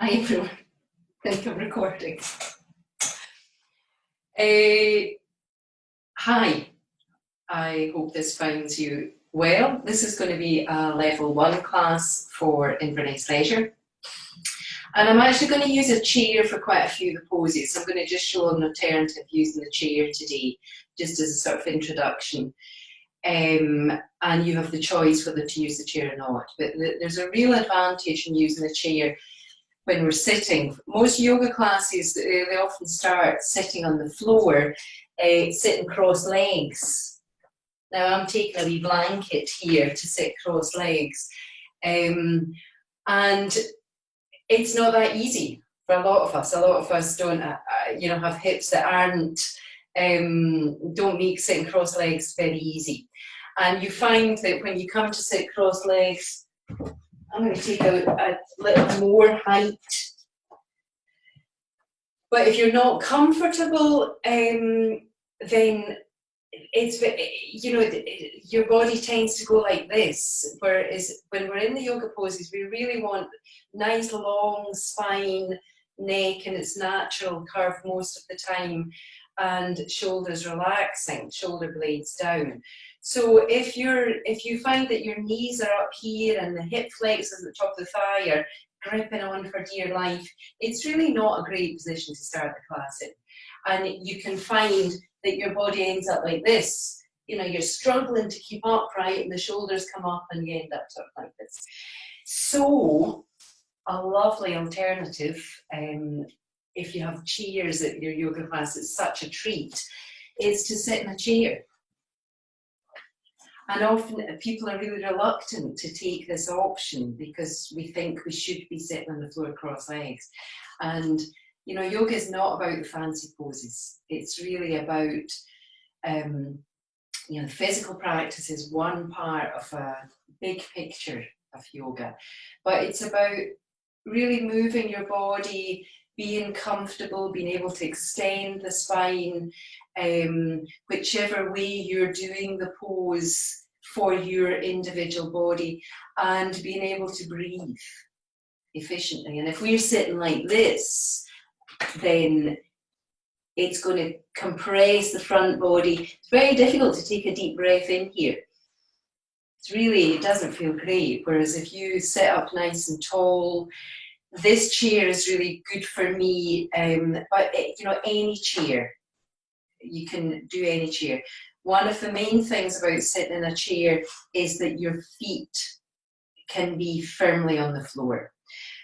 Hi everyone, I think I'm recording. Hi, I hope this finds you well. This is going to be a level 1 class for Inverness Leisure. And I'm actually going to use a chair for quite a few of the poses. I'm going to just show an alternative using the chair today, just as a sort of introduction. And you have the choice whether to use the chair or not. But there's a real advantage in using the chair when we're sitting. Most yoga classes, they often start sitting on the floor, sitting cross legs. Now I'm taking a wee blanket here to sit cross legs. And it's not that easy for a lot of us. A lot of us don't, have hips that aren't, don't make sitting cross legs very easy. And you find that when you come to sit cross legs, I'm going to take a little more height. But if you're not comfortable, then it's, your body tends to go like this. Whereas when we're in the yoga poses, we really want nice long spine, neck in its natural curve most of the time, and shoulders relaxing, shoulder blades down. So if you find that your knees are up here and the hip flexors at the top of the thigh are gripping on for dear life, it's really not a great position to start the class in. And you can find that your body ends up like this. You're struggling to keep upright and the shoulders come up and you end up sort of like this. So a lovely alternative, if you have chairs at your yoga class, it's such a treat, is to sit in a chair. And often people are really reluctant to take this option because we think we should be sitting on the floor cross legs. And yoga is not about the fancy poses. It's really about, physical practice is one part of a big picture of yoga. But it's about really moving your body, being comfortable, being able to extend the spine, whichever way you're doing the pose for your individual body, and being able to breathe efficiently. And if we're sitting like this, then it's going to compress the front body. It's very difficult to take a deep breath in here. It doesn't feel great. Whereas if you sit up nice and tall, this chair is really good for me, but any chair, you can do any chair. One of the main things about sitting in a chair is that your feet can be firmly on the floor.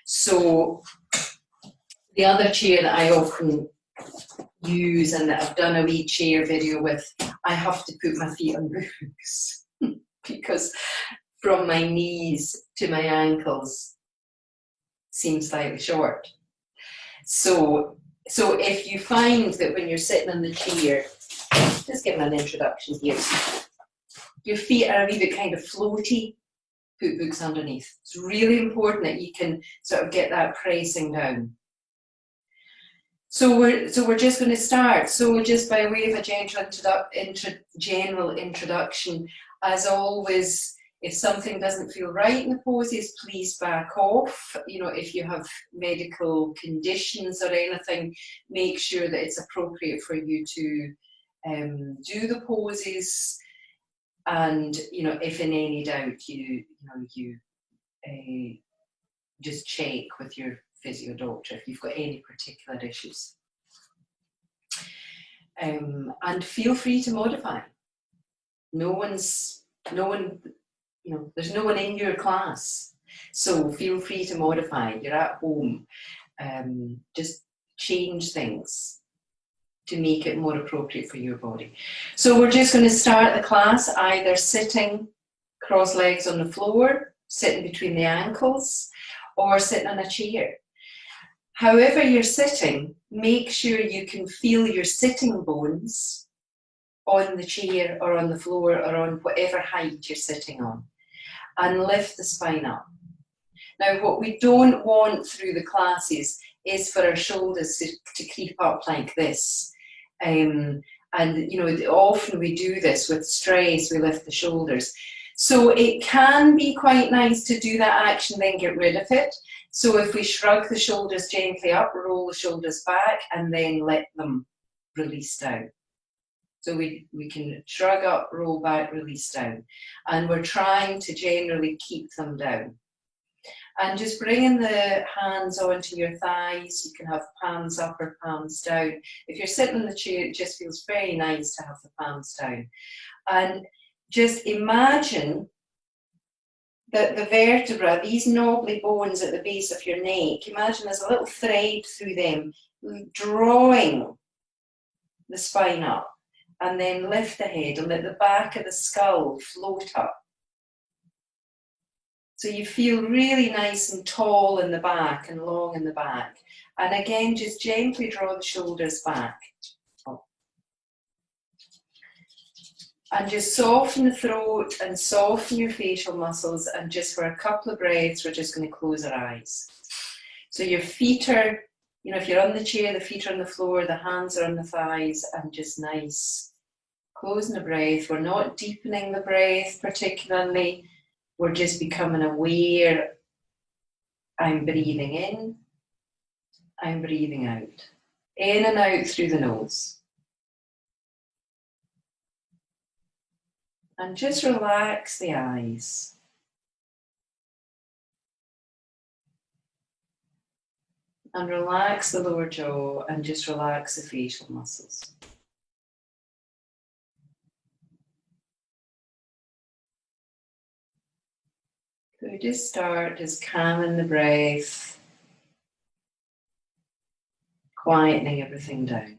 So the other chair that I often use and that I've done a wee chair video with, I have to put my feet on books because from my knees to my ankles seems slightly short. So if you find that when you're sitting in the chair, just give an introduction here, your feet are a wee bit kind of floaty, put books underneath. It's really important that you can sort of get that pressing down. So we're just going to start. So just by way of a general introduction, as always, if something doesn't feel right in the poses, please back off. If you have medical conditions or anything, make sure that it's appropriate for you to do the poses. And if in any doubt, you just check with your physio doctor if you've got any particular issues. And feel free to modify. There's no one in your class, so feel free to modify. You're at home. Just change things to make it more appropriate for your body. So we're just going to start the class either sitting cross legs on the floor, sitting between the ankles, or sitting on a chair. However you're sitting, make sure you can feel your sitting bones on the chair or on the floor or on whatever height you're sitting on, and lift the spine up. Now what we don't want through the classes is for our shoulders to creep up like this. And often we do this with stress, we lift the shoulders. So it can be quite nice to do that action, then get rid of it. So if we shrug the shoulders gently up, roll the shoulders back, and then let them release down. So we can shrug up, roll back, release down. And we're trying to generally keep them down. And just bringing the hands onto your thighs. You can have palms up or palms down. If you're sitting in the chair, it just feels very nice to have the palms down. And just imagine that the vertebra, these knobbly bones at the base of your neck, imagine there's a little thread through them, drawing the spine up. And then lift the head and let the back of the skull float up. So you feel really nice and tall in the back and long in the back. And again, just gently draw the shoulders back. And just soften the throat and soften your facial muscles. And just for a couple of breaths, we're just going to close our eyes. So your feet are, you know, if you're on the chair, the feet are on the floor, the hands are on the thighs, and just nice. Closing the breath. We're not deepening the breath particularly. We're just becoming aware. I'm breathing in. I'm breathing out. In and out through the nose. And just relax the eyes. And relax the lower jaw and just relax the facial muscles. So we just start just calming the breath, quietening everything down.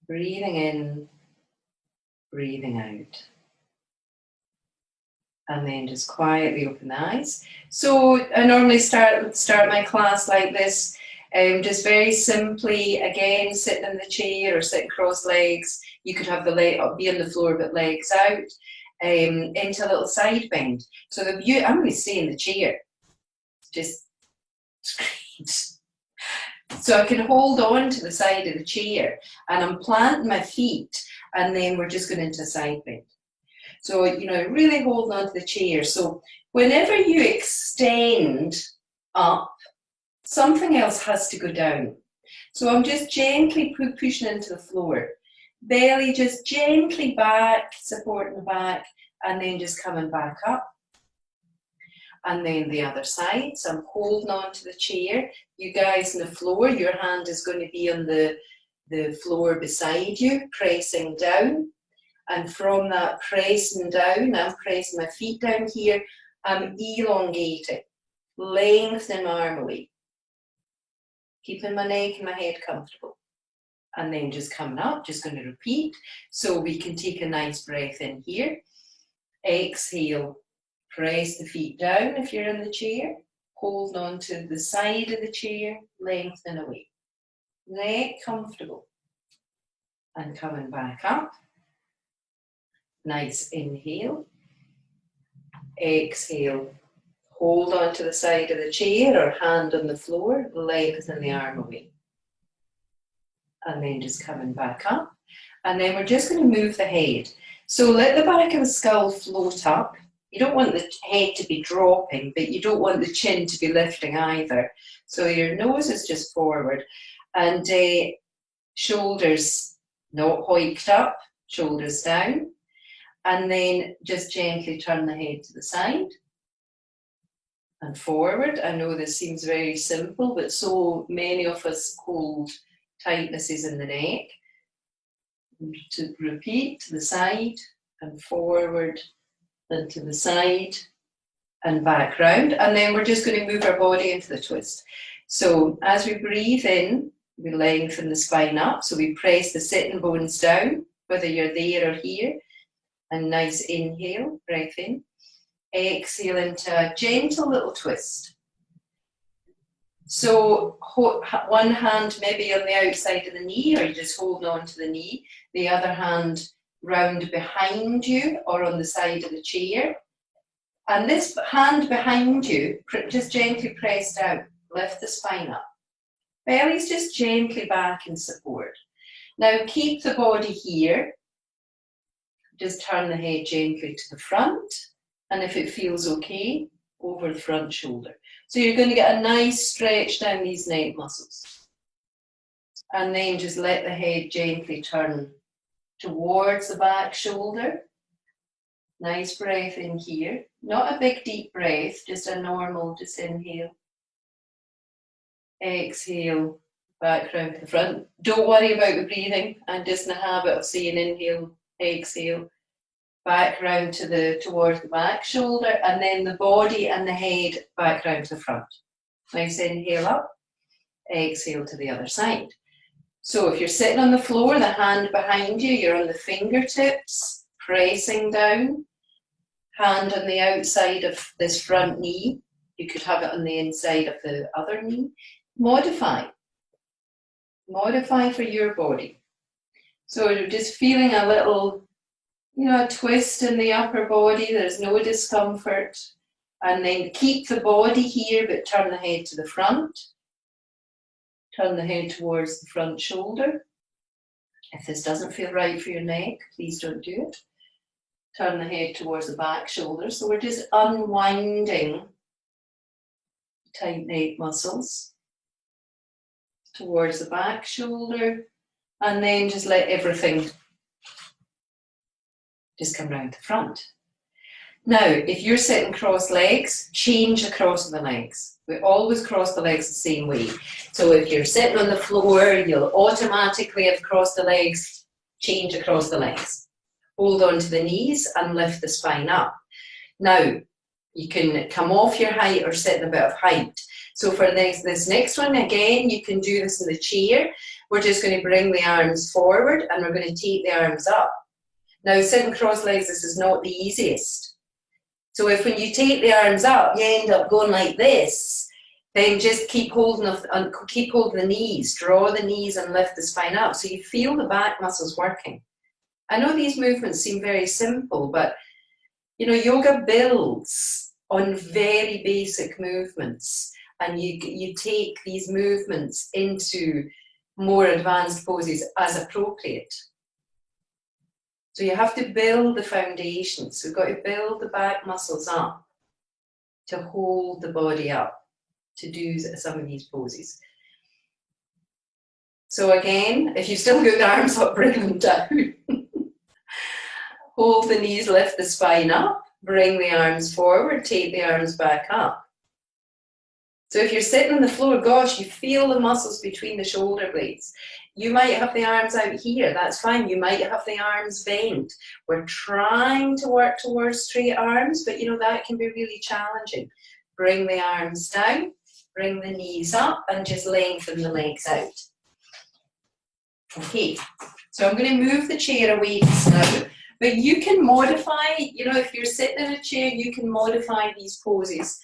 Breathing in, breathing out. And then just quietly open the eyes. So I normally start my class like this, just very simply, again, sitting in the chair or sitting cross legs. You could have the leg up, be on the floor, but legs out. Into a little side bend. So the view, I'm going to stay in the chair. Just so I can hold on to the side of the chair and I'm planting my feet and then we're just going into a side bend. So, you know, really holding on to the chair. So whenever you extend up, something else has to go down. So I'm just gently pushing into the floor. Belly just gently back, supporting the back, and then just coming back up. And then the other side. So I'm holding on to the chair. You guys on the floor, your hand is going to be on the floor beside you, pressing down. And from that pressing down, I'm pressing my feet down here. I'm elongating, lengthening my arm away, keeping my neck and my head comfortable. And then just coming up, just going to repeat. So we can take a nice breath in here. Exhale, press the feet down if you're in the chair. Hold on to the side of the chair, lengthen away. Neck comfortable. And coming back up. Nice inhale. Exhale. Hold on to the side of the chair or hand on the floor, lengthen the arm away. And then just coming back up. And then we're just going to move the head. So let the back of the skull float up. You don't want the head to be dropping, but you don't want the chin to be lifting either. So your nose is just forward. And shoulders not hoiked up, shoulders down. And then just gently turn the head to the side. And forward. I know this seems very simple, but so many of us hold tightnesses in the neck. To repeat, to the side and forward, then to the side and back round. And then we're just going to move our body into the twist. So as we breathe in, we lengthen the spine up. So we press the sitting bones down, whether you're there or here. And nice inhale, breath in. Exhale into a gentle little twist. So one hand maybe on the outside of the knee, or you just hold on to the knee. The other hand round behind you or on the side of the chair. And this hand behind you, just gently press down. Lift the spine up. Belly's just gently back in support. Now keep the body here. Just turn the head gently to the front, and if it feels okay, over the front shoulder. So you're going to get a nice stretch down these neck muscles. And then just let the head gently turn towards the back shoulder. Nice breath in here. Not a big deep breath, just a normal, just inhale. Exhale, back round to the front. Don't worry about the breathing. I'm just in the habit of saying inhale, exhale. Back round towards the back shoulder, and then the body and the head back round to the front. Nice inhale up, exhale to the other side. So if you're sitting on the floor, the hand behind you, you're on the fingertips, pressing down, hand on the outside of this front knee. You could have it on the inside of the other knee. Modify for your body. So you're just feeling a little, a twist in the upper body. There's no discomfort. And then keep the body here, but turn the head to the front. Turn the head towards the front shoulder. If this doesn't feel right for your neck, please don't do it. Turn the head towards the back shoulder. So we're just unwinding tight neck muscles towards the back shoulder. And then just let everything just come round the front. Now, if you're sitting cross legs, change across the legs. We always cross the legs the same way. So if you're sitting on the floor, you'll automatically have crossed the legs, change across the legs. Hold on to the knees and lift the spine up. Now, you can come off your height or sit in a bit of height. So for this next one, again, you can do this in the chair. We're just going to bring the arms forward and we're going to take the arms up. Now, sitting cross legs, this is not the easiest. So if when you take the arms up, you end up going like this, then just keep holding the knees, draw the knees and lift the spine up. So you feel the back muscles working. I know these movements seem very simple, but yoga builds on very basic movements, and you take these movements into more advanced poses as appropriate. So you have to build the foundations. We've got to build the back muscles up to hold the body up to do some of these poses. So again, if you've still got the arms up, bring them down. Hold the knees, lift the spine up, bring the arms forward, take the arms back up. So if you're sitting on the floor, gosh, you feel the muscles between the shoulder blades. You might have the arms out here, that's fine. You might have the arms bent. We're trying to work towards straight arms, but that can be really challenging. Bring the arms down, bring the knees up, and just lengthen the legs out. Okay, so I'm going to move the chair away just now, but you can modify, if you're sitting in a chair, you can modify these poses.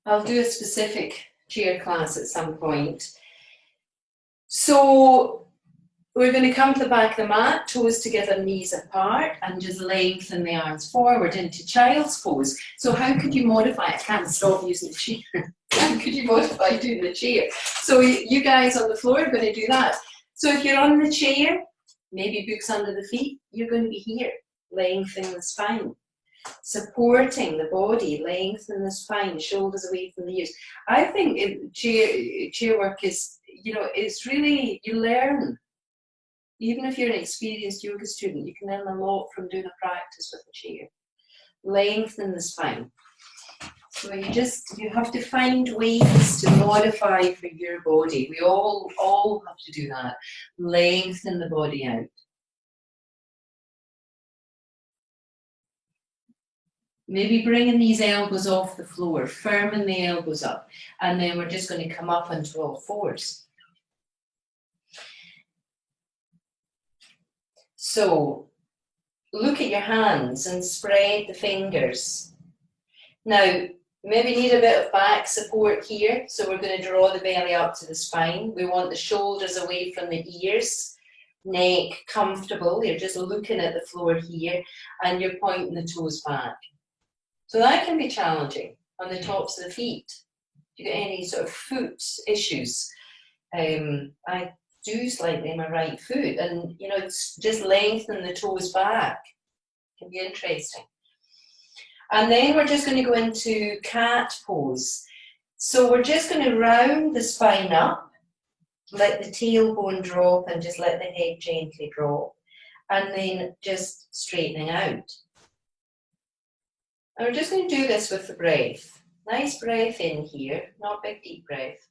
I'll do a specific chair class at some point. So we're going to come to the back of the mat, toes together, knees apart, and just lengthen the arms forward into child's pose. So how could you modify it? I can't stop using the chair. How could you modify doing the chair? So you guys on the floor are going to do that. So if you're on the chair, maybe books under the feet, you're going to be here, lengthening the spine. Supporting the body, lengthening the spine, shoulders away from the ears. I think chair work is, it's really, you learn. Even if you're an experienced yoga student, you can learn a lot from doing a practice with a chair. Lengthen the spine. So you have to find ways to modify for your body. We all have to do that. Lengthen the body out. Maybe bringing these elbows off the floor, firming the elbows up, and then we're just going to come up onto all fours. So look at your hands and spread the fingers. Now, maybe need a bit of back support here, so we're going to draw the belly up to the spine. We want the shoulders away from the ears, neck comfortable. You're just looking at the floor here, and you're pointing the toes back. So that can be challenging on the tops of the feet. If you get any sort of foot issues, I do slightly my right foot, and you know, it's just lengthen the toes back. Can be interesting. And then we're just going to go into cat pose. So we're just going to round the spine up, let the tailbone drop, and just let the head gently drop, and then just straightening out. And we're just going to do this with the breath. Nice breath in here, not big deep breath.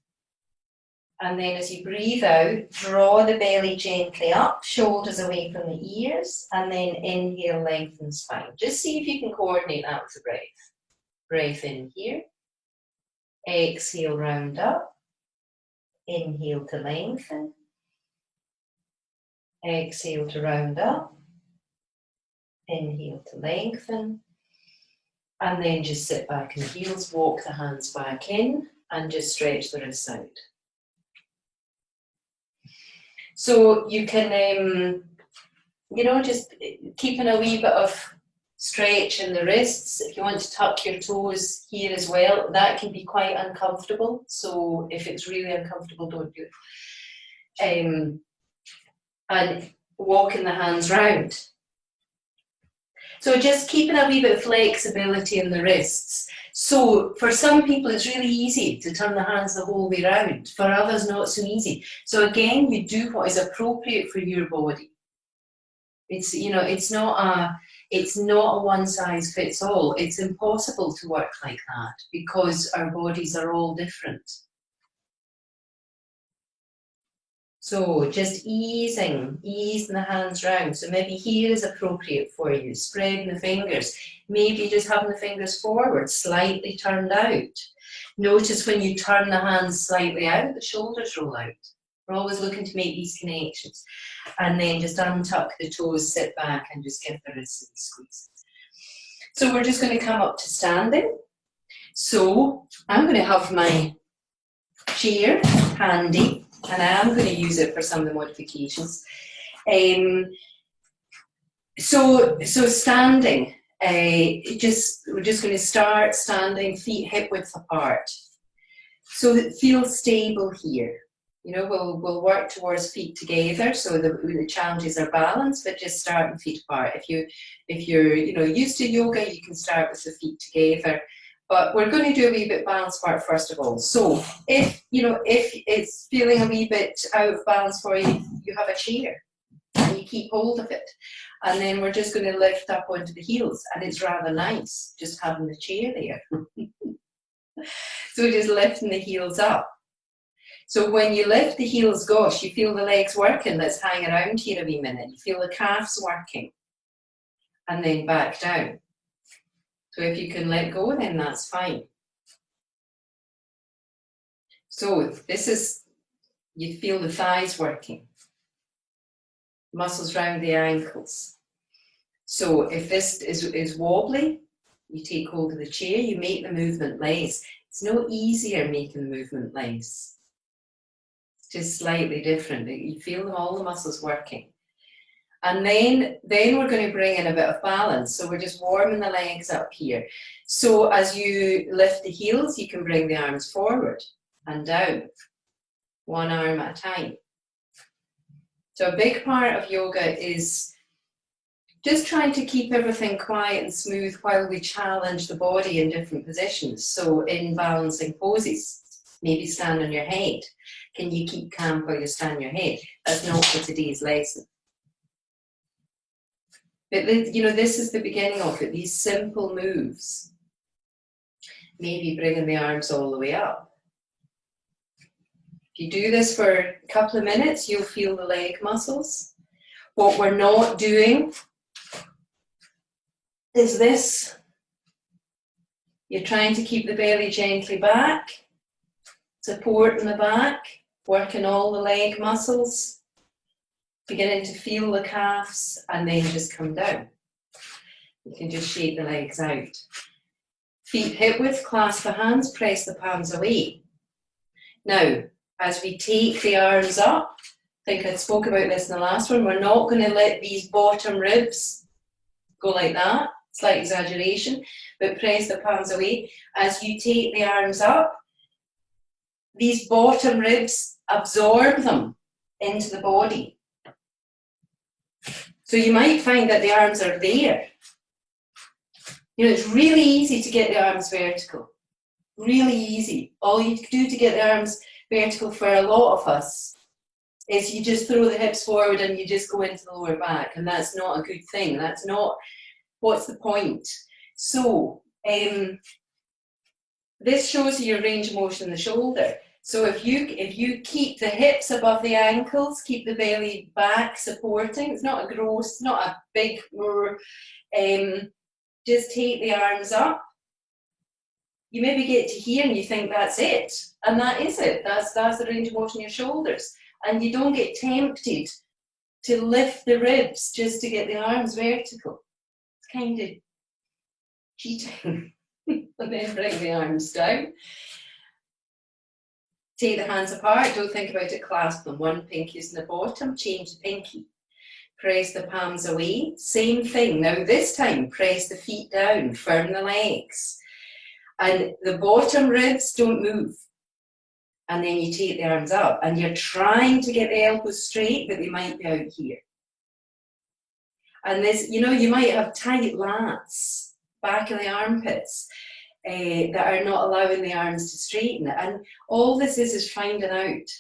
And then as you breathe out, draw the belly gently up, shoulders away from the ears, and then inhale, lengthen spine. Just see if you can coordinate that with the breath. Breath in here. Exhale, round up. Inhale to lengthen. Exhale to round up. Inhale to lengthen. And then just sit back in the heels, walk the hands back in, and just stretch the wrists out. So you can, you know, just keeping a wee bit of stretch in the wrists. If you want to tuck your toes here as well, that can be quite uncomfortable. So if it's really uncomfortable, don't do it. And walking the hands round. So just keeping a wee bit of flexibility in the wrists. So for some people, it's really easy to turn the hands the whole way round. For others, not so easy. So again, you do what is appropriate for your body. It's, you know, it's not a one size fits all. It's impossible to work like that because our bodies are all different. So just easing the hands round. So maybe here is appropriate for you, spreading the fingers. Maybe just having the fingers forward, slightly turned out. Notice when you turn the hands slightly out, the shoulders roll out. We're always looking to make these connections. And then just untuck the toes, sit back and just give the wrists a squeeze. So we're just going to come up to standing. So I'm going to have my chair handy. And I am going to use it for some of the modifications. So standing, we're just going to start standing, feet hip width apart. So it feels stable here. You know, we'll work towards feet together. So the challenges are balance, but just starting feet apart. If you're you know used to yoga, you can start with the feet together. But we're going to do a wee bit balance part first of all. So if it's feeling a wee bit out of balance for you, you have a chair and you keep hold of it. And then we're just going to lift up onto the heels, and it's rather nice just having the chair there. So we're just lifting the heels up. So when you lift the heels, gosh, you feel the legs working. Let's hang around here a wee minute. You feel the calves working. And then back down. So if you can let go, then that's fine. So this is, you feel the thighs working. Muscles round the ankles. So if this is wobbly, you take hold of the chair, you make the movement less. It's no easier making the movement less. It's just slightly different. You feel all the muscles working. And then we're going to bring in a bit of balance. So we're just warming the legs up here. So as you lift the heels, you can bring the arms forward and down, one arm at a time. So a big part of yoga is just trying to keep everything quiet and smooth while we challenge the body in different positions. So in balancing poses, maybe stand on your head. Can you keep calm while you stand on your head? That's not for today's lesson. But you know, this is the beginning of it, these simple moves. Maybe bringing the arms all the way up. If you do this for a couple of minutes, you'll feel the leg muscles. What we're not doing is this. You're trying to keep the belly gently back, supporting the back, working all the leg muscles. Beginning to feel the calves, and then just come down. You can just shake the legs out. Feet hip width, clasp the hands, press the palms away. Now, as we take the arms up, I think I spoke about this in the last one, we're not going to let these bottom ribs go like that. Slight exaggeration, but press the palms away. As you take the arms up, these bottom ribs, absorb them. into the body. So you might find that the arms are there. You know, it's really easy to get the arms vertical. Really easy. All you do to get the arms vertical for a lot of us is you just throw the hips forward and you just go into the lower back, and that's not a good thing. That's not, what's the point? So this shows you your range of motion in the shoulder. So if you keep the hips above the ankles, keep the belly back supporting, it's not a gross, not a big, just take the arms up. You maybe get to here and you think that's it, and that is it. That's the range of motion in your shoulders. And you don't get tempted to lift the ribs just to get the arms vertical. It's kind of cheating. And then bring the arms down. Take the hands apart, don't think about it, clasp them. One pinky's in the bottom, change the pinky. Press the palms away, same thing. Now this time, press the feet down, firm the legs. And the bottom ribs don't move. And then you take the arms up, and you're trying to get the elbows straight, but they might be out here. And this, you know, you might have tight lats, back of the armpits, that are not allowing the arms to straighten. And all this is finding out.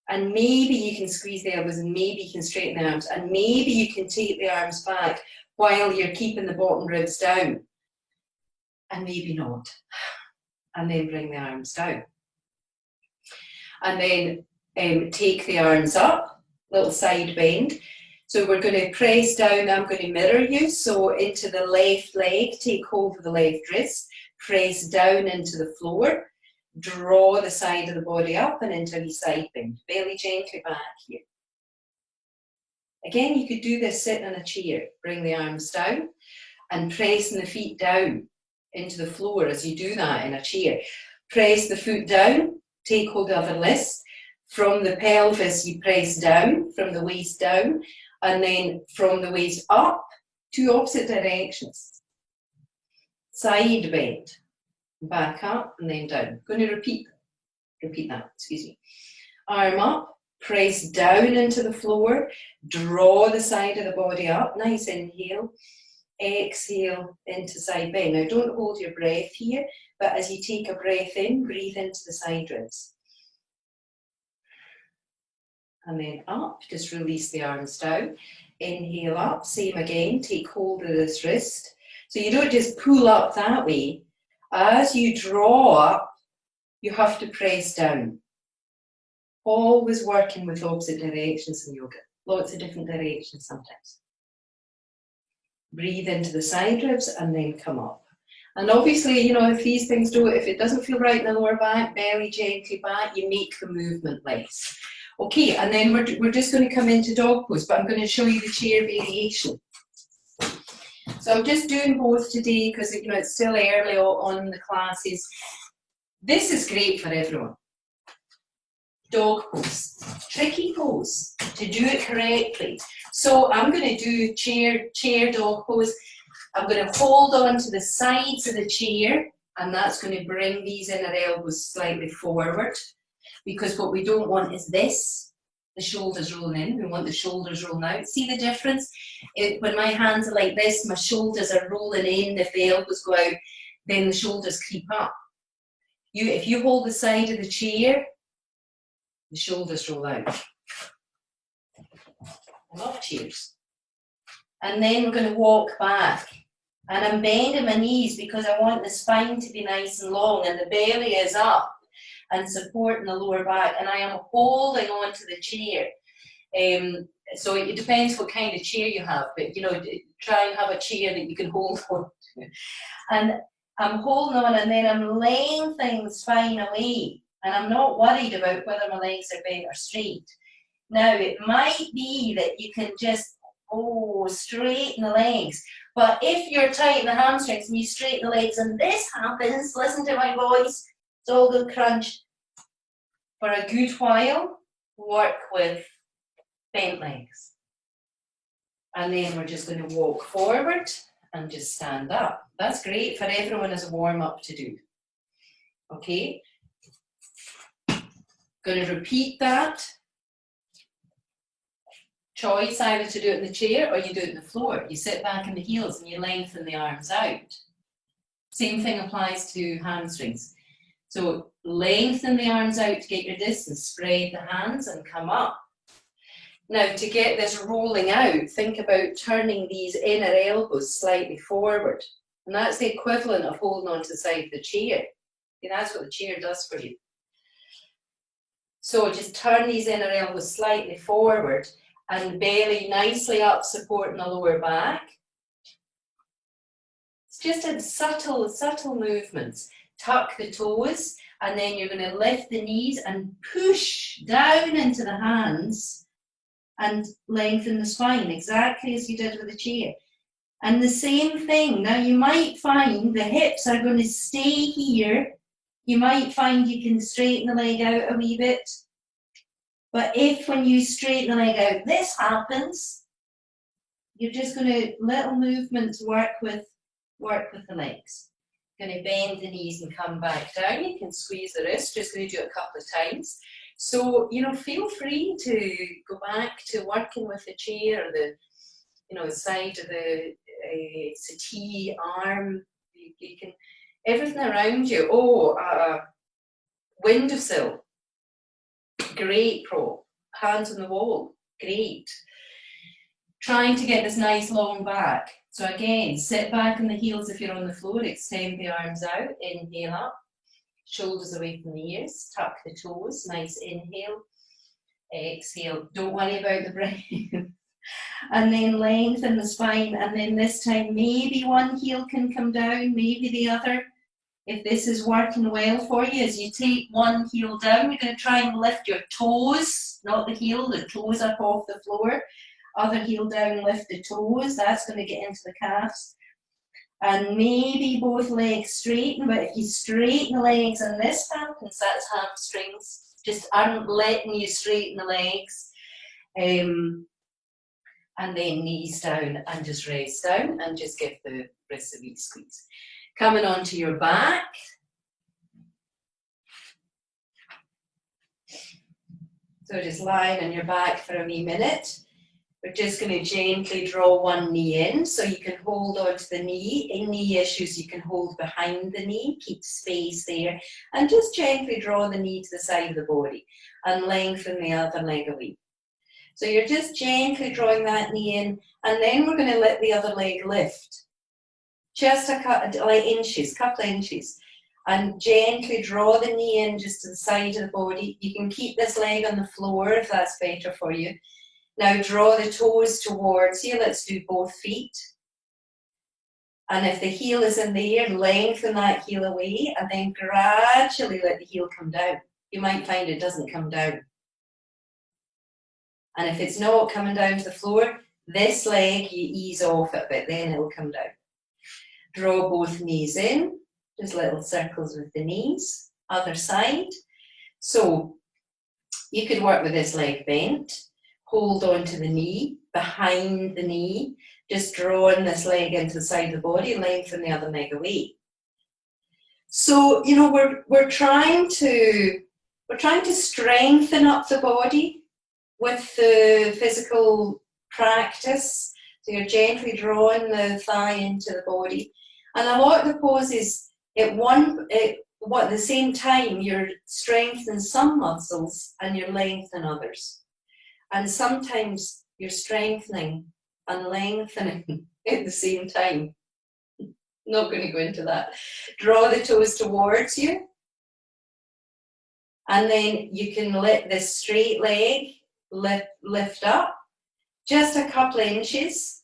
And maybe you can squeeze the elbows, and maybe you can straighten the arms, and maybe you can take the arms back while you're keeping the bottom ribs down. And maybe not. And then bring the arms down. And then take the arms up, little side bend. So we're going to press down, I'm going to mirror you, so into the left leg, take hold of the left wrist, press down into the floor, draw the side of the body up and into a side bend, belly gently back here. Again, you could do this sitting in a chair, bring the arms down and pressing the feet down into the floor as you do that in a chair. Press the foot down, take hold of the wrist, from the pelvis you press down, from the waist down, and then from the waist up, two opposite directions. Side bend, back up and then down. I'm going to repeat that, excuse me. Arm up, press down into the floor, draw the side of the body up, nice inhale, exhale into side bend. Now don't hold your breath here, but as you take a breath in, breathe into the side ribs. And then up, just release the arms down. Inhale up, same again, take hold of this wrist. So you don't just pull up that way. As you draw up, you have to press down. Always working with opposite directions in yoga. Lots of different directions sometimes. Breathe into the side ribs and then come up. And obviously, you know, if these things if it doesn't feel right in the lower back, belly gently back, you make the movement less. Okay, and then we're just going to come into dog pose, but I'm going to show you the chair variation. So I'm just doing both today because, you know, it's still early on in the classes. This is great for everyone. Dog pose, tricky pose to do it correctly. So I'm going to do chair dog pose. I'm going to hold on to the sides of the chair, and that's going to bring these inner elbows slightly forward. Because what we don't want is this, the shoulders rolling in. We want the shoulders rolling out. See the difference? When my hands are like this, my shoulders are rolling in. If the elbows go out, then the shoulders creep up. If you hold the side of the chair, the shoulders roll out. I love chairs. And then we're going to walk back. And I'm bending my knees because I want the spine to be nice and long and the belly is up and supporting the lower back, and I am holding on to the chair. So it depends what kind of chair you have, but you know, try and have a chair that you can hold on to. And I'm holding on, and then I'm lengthening the spine away, and I'm not worried about whether my legs are bent or straight. Now, it might be that you can just straighten the legs, but if you're tight in the hamstrings and you straighten the legs and this happens, listen to my voice, it's all good crunch. For a good while, work with bent legs. And then we're just going to walk forward and just stand up. That's great for everyone as a warm-up to do. Okay? Going to repeat that. choice either to do it in the chair or you do it on the floor. You sit back in the heels and you lengthen the arms out. Same thing applies to hamstrings. So lengthen the arms out to get your distance, spread the hands and come up. Now to get this rolling out, think about turning these inner elbows slightly forward. And that's the equivalent of holding on to the side of the chair. Okay, that's what the chair does for you. So just turn these inner elbows slightly forward and belly nicely up, supporting the lower back. It's just a subtle movements. Tuck the toes, and then you're going to lift the knees and push down into the hands and lengthen the spine, exactly as you did with the chair. And the same thing, now you might find the hips are going to stay here. You might find you can straighten the leg out a wee bit. But if when you straighten the leg out, this happens, you're just going to, little movements work with the legs. Going to bend the knees and come back down. You can squeeze the wrist, just going to do it a couple of times. So, you know, feel free to go back to working with the chair or the, you know, the side of the settee, arm. You can, everything around you. Oh, windowsill. Great prop. Hands on the wall. Great. Trying to get this nice long back. So again, sit back in the heels if you're on the floor, extend the arms out, inhale up, shoulders away from the ears, tuck the toes, nice inhale, exhale, don't worry about the breath. And then lengthen the spine, and then this time maybe one heel can come down, maybe the other. If this is working well for you, as you take one heel down, you're going to try and lift your toes, not the heel, the toes up off the floor. Other heel down, lift the toes, that's going to get into the calves. And maybe both legs straighten, but if you straighten the legs and this happens, that's hamstrings. Just aren't letting you straighten the legs. And then knees down and just raise down and just give the wrists a wee squeeze. Coming onto your back. So just lying on your back for a wee minute. We're just going to gently draw one knee in, so you can hold onto the knee. In knee issues, you can hold behind the knee, keep space there, and just gently draw the knee to the side of the body and lengthen the other leg away. So you're just gently drawing that knee in, and then we're going to let the other leg lift. Just a couple of inches, and gently draw the knee in just to the side of the body. You can keep this leg on the floor if that's better for you. Now draw the toes towards you. Let's do both feet. And if the heel is in the air, lengthen that heel away and then gradually let the heel come down. You might find it doesn't come down. And if it's not coming down to the floor, this leg, you ease off it a bit, then it'll come down. Draw both knees in, just little circles with the knees. Other side. So you could work with this leg bent. Hold on to the knee, behind the knee, just drawing this leg into the side of the body, lengthen the other leg away. So, you know, we're trying to strengthen up the body with the physical practice. So you're gently drawing the thigh into the body. And a lot of the poses, at the same time, you're strengthening some muscles and you're lengthening others. And sometimes you're strengthening and lengthening at the same time. Not going to go into that. Draw the toes towards you. And then you can let this straight leg lift up just a couple of inches.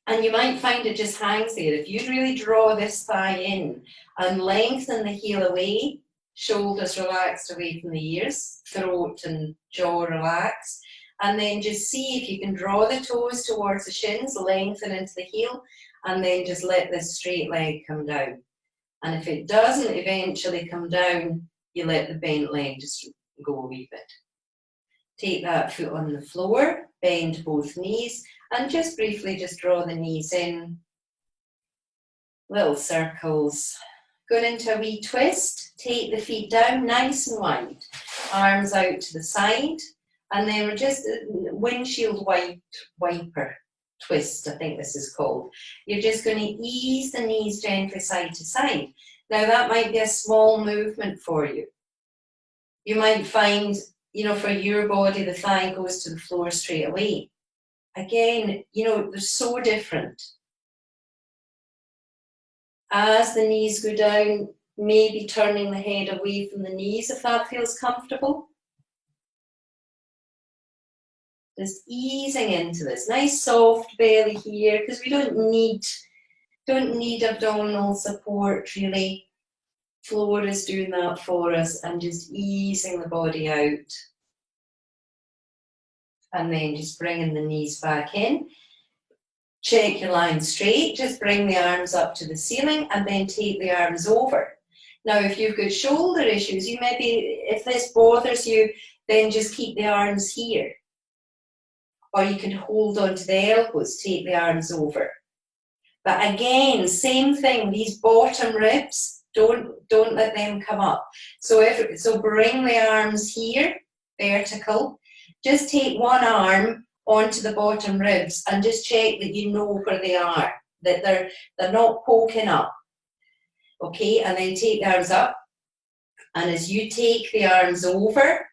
And you might find it just hangs there. If you really draw this thigh in and lengthen the heel away, shoulders relaxed away from the ears, throat and jaw relaxed, and then just see if you can draw the toes towards the shins, lengthen into the heel, and then just let this straight leg come down. And if it doesn't eventually come down, you let the bent leg just go a wee bit. Take that foot on the floor, bend both knees, and just briefly just draw the knees in, little circles. Going into a wee twist, take the feet down nice and wide. Arms out to the side, And then we're just windshield wiper twist, I think this is called. You're just going to ease the knees gently side to side. Now that might be a small movement for you. You might find, you know, for your body, the thigh goes to the floor straight away. Again, you know, they're so different. As the knees go down, maybe turning the head away from the knees if that feels comfortable. Just easing into this. Nice soft belly here, because we don't need abdominal support really. Floor is doing that for us, and just easing the body out. And then just bringing the knees back in. Check your line straight, just bring the arms up to the ceiling and then take the arms over. Now if you've got shoulder issues, you maybe, if this bothers you, then just keep the arms here. Or you can hold on to the elbows, take the arms over. But again, same thing, these bottom ribs, don't let them come up. So bring the arms here, vertical. Just take one arm onto the bottom ribs and just check that you know where they are, that they're not poking up. Okay, and then take the arms up. And as you take the arms over,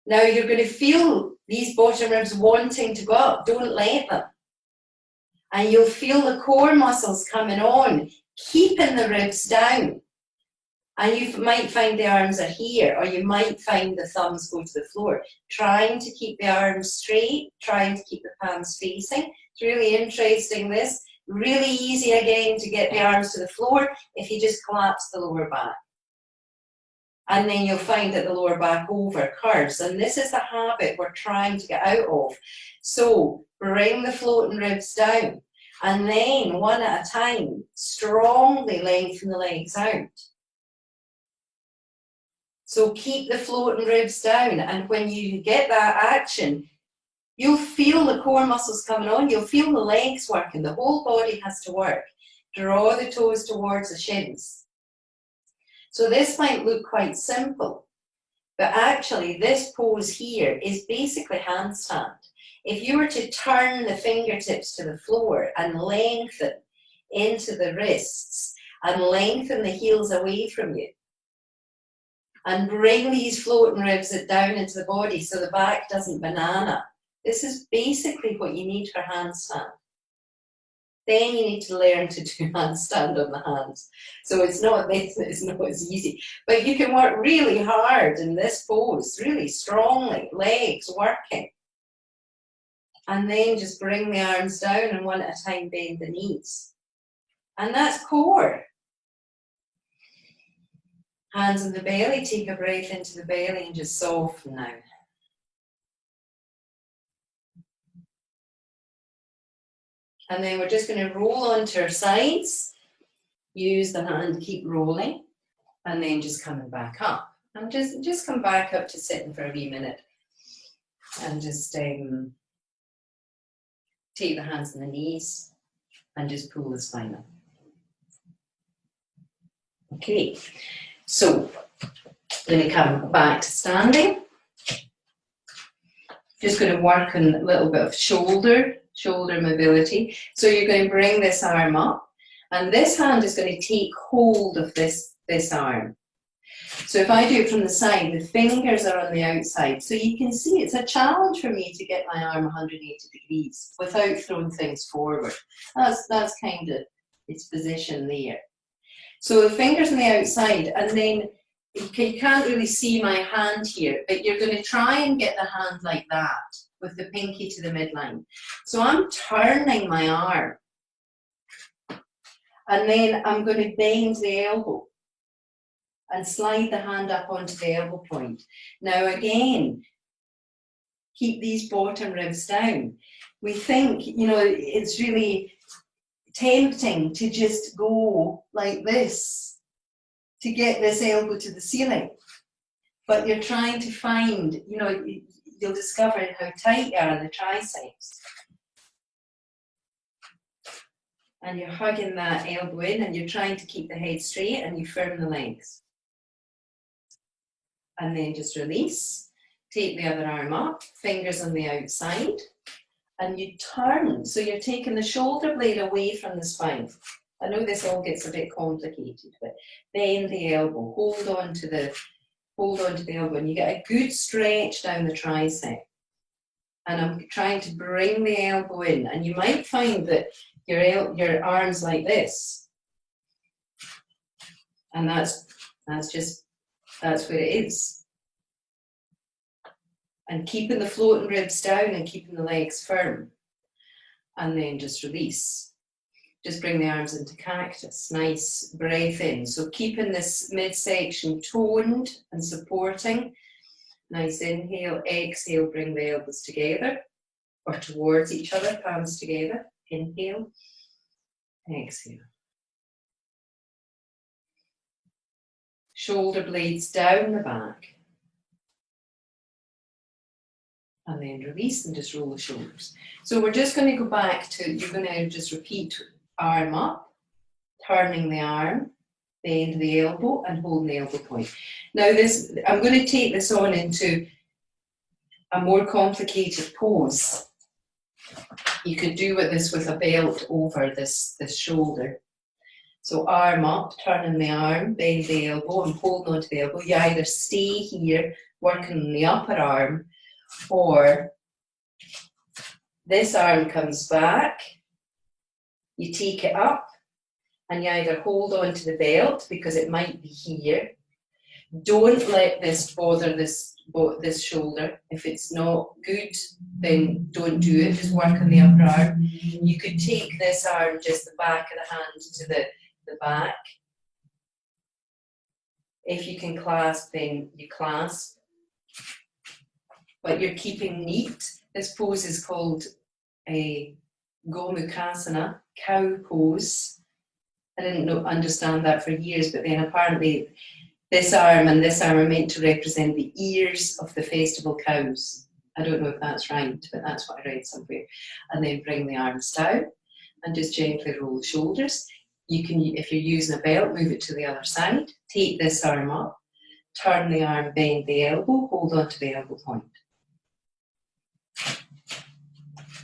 now you're going to feel these bottom ribs wanting to go up. Don't let them. And you'll feel the core muscles coming on, keeping the ribs down. And you might find the arms are here, or you might find the thumbs go to the floor. Trying to keep the arms straight, trying to keep the palms facing. It's really interesting, this. Really easy again to get the arms to the floor if you just collapse the lower back. And then you'll find that the lower back over curves. And this is the habit we're trying to get out of. So bring the floating ribs down. And then, one at a time, strongly lengthen the legs out. So keep the floating ribs down. And when you get that action, you'll feel the core muscles coming on. You'll feel the legs working. The whole body has to work. Draw the toes towards the shins. So this might look quite simple, but actually this pose here is basically handstand. If you were to turn the fingertips to the floor and lengthen into the wrists and lengthen the heels away from you and bring these floating ribs down into the body so the back doesn't banana, this is basically what you need for handstand. Then you need to learn to do handstand on the hands. So it's not as easy. But you can work really hard in this pose, really strongly, legs working. And then just bring the arms down and one at a time bend the knees. And that's core. Hands on the belly, take a breath into the belly and just soften now. And then we're just going to roll onto our sides. Use the hand, keep rolling. And then just coming back up. And just come back up to sitting for a wee minute. And just take the hands on the knees and just pull the spine up. Okay, so I'm going to come back to standing. Just going to work on a little bit of shoulder mobility. So you're going to bring this arm up, and this hand is going to take hold of this arm. So if I do it from the side, the fingers are on the outside. So you can see it's a challenge for me to get my arm 180 degrees without throwing things forward. That's kind of its position there. So the fingers on the outside, and then you can't really see my hand here, but you're going to try and get the hand like that with the pinky to the midline. So I'm turning my arm, and then I'm going to bend the elbow and slide the hand up onto the elbow point. Now again, keep these bottom ribs down. We think, you know, it's really tempting to just go like this to get this elbow to the ceiling. But you're trying to find, you know, you'll discover how tight you are in the triceps. And you're hugging that elbow in and you're trying to keep the head straight and you firm the legs. And then just release. Take the other arm up, fingers on the outside, and you turn. So you're taking the shoulder blade away from the spine. I know this all gets a bit complicated, but bend the elbow, hold on to the elbow, and you get a good stretch down the tricep. And I'm trying to bring the elbow in, and you might find that your arms like this, and that's where it is. And keeping the floating ribs down and keeping the legs firm, and then just release. Just bring the arms into cactus. Nice breath in. So keeping this midsection toned and supporting. Nice inhale, exhale, bring the elbows together or towards each other, palms together. Inhale, exhale. Shoulder blades down the back. And then release and just roll the shoulders. So we're just going to go back to, you're going to just repeat arm up, turning the arm, bend the elbow and hold the elbow point. Now this, I'm going to take this on into a more complicated pose. You could do this with a belt over this shoulder. So arm up, turning the arm, bend the elbow and hold onto the elbow. You either stay here, working on the upper arm, or this arm comes back, you take it up, and you either hold on to the belt because it might be here. Don't let this bother this shoulder. If it's not good, then don't do it. Just work on the upper arm. You could take this arm, just the back of the hand to the back. If you can clasp, then you clasp. But you're keeping neat. This pose is called a Gomukhasana, cow pose. I didn't understand that for years, but then apparently this arm and this arm are meant to represent the ears of the festival cows. I don't know if that's right, but that's what I read somewhere. And then bring the arms down and just gently roll the shoulders. You can, if you're using a belt, move it to the other side. Take this arm up, turn the arm, bend the elbow, hold on to the elbow point.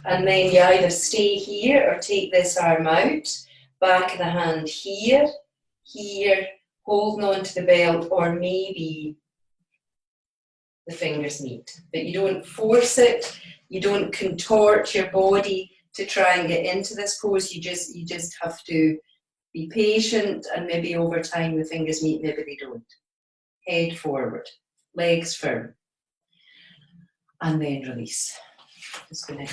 And then you either stay here or take this arm out, back of the hand here, here, holding on to the belt, or maybe the fingers meet. But you don't force it, you don't contort your body to try and get into this pose. You just have to be patient, and maybe over time the fingers meet, maybe they don't. Head forward, legs firm, and then release. Just gonna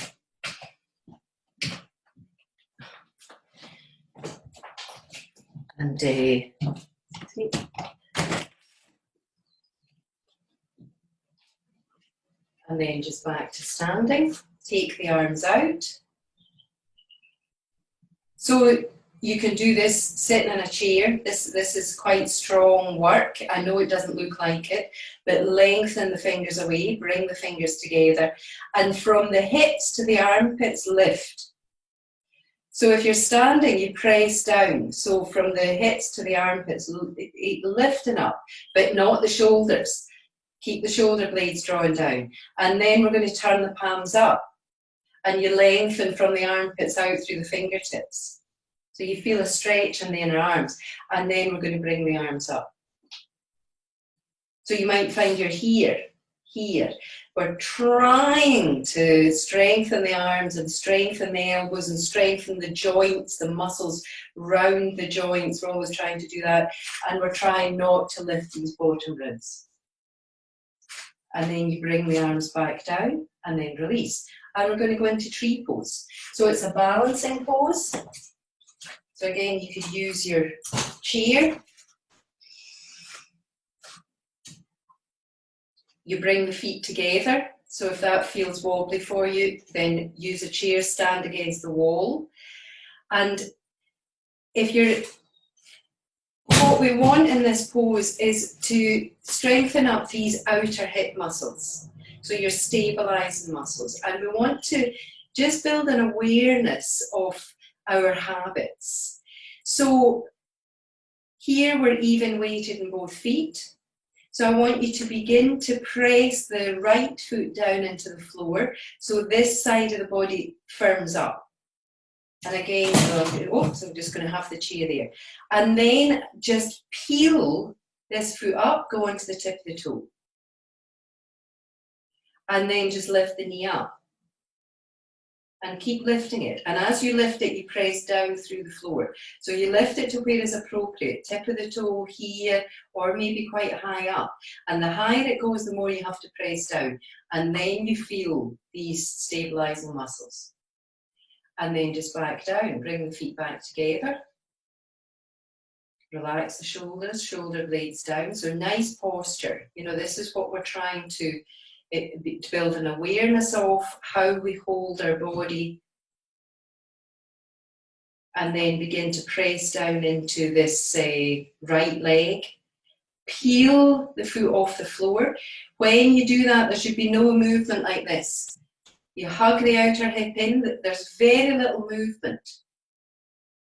and then just back to standing. Take the arms out. So you can do this sitting in a chair. This is quite strong work. I know it doesn't look like it, but lengthen the fingers away, bring the fingers together, and from the hips to the armpits, lift. So if you're standing, you press down. So from the hips to the armpits, lifting up, but not the shoulders. Keep the shoulder blades drawn down. And then we're going to turn the palms up, and you lengthen from the armpits out through the fingertips. So you feel a stretch in the inner arms, and then we're going to bring the arms up. So you might find you're here. We're trying to strengthen the arms and strengthen the elbows and strengthen the joints, the muscles round the joints. We're always trying to do that, and we're trying not to lift these bottom ribs. And then you bring the arms back down and then release. And we're going to go into tree pose. So it's a balancing pose. So again, you could use your chair. You bring the feet together. So if that feels wobbly for you, then use a chair, stand against the wall. And what we want in this pose is to strengthen up these outer hip muscles. So you're stabilizing muscles. And we want to just build an awareness of our habits. So here we're even weighted in both feet. So I want you to begin to press the right foot down into the floor so this side of the body firms up. And again, so I'm just going to have the chair there. And then just peel this foot up, go onto the tip of the toe. And then just lift the knee up. And keep lifting it. And as you lift it, you press down through the floor. So you lift it to where is appropriate, tip of the toe here, or maybe quite high up. And the higher it goes, the more you have to press down. And then you feel these stabilizing muscles. And then just back down, bring the feet back together. Relax the shoulders, shoulder blades down. So nice posture. You know, this is what we're trying to build an awareness of how we hold our body, and then begin to press down into this right leg. Peel the foot off the floor. When you do that, there should be no movement like this. You hug the outer hip in, there's very little movement.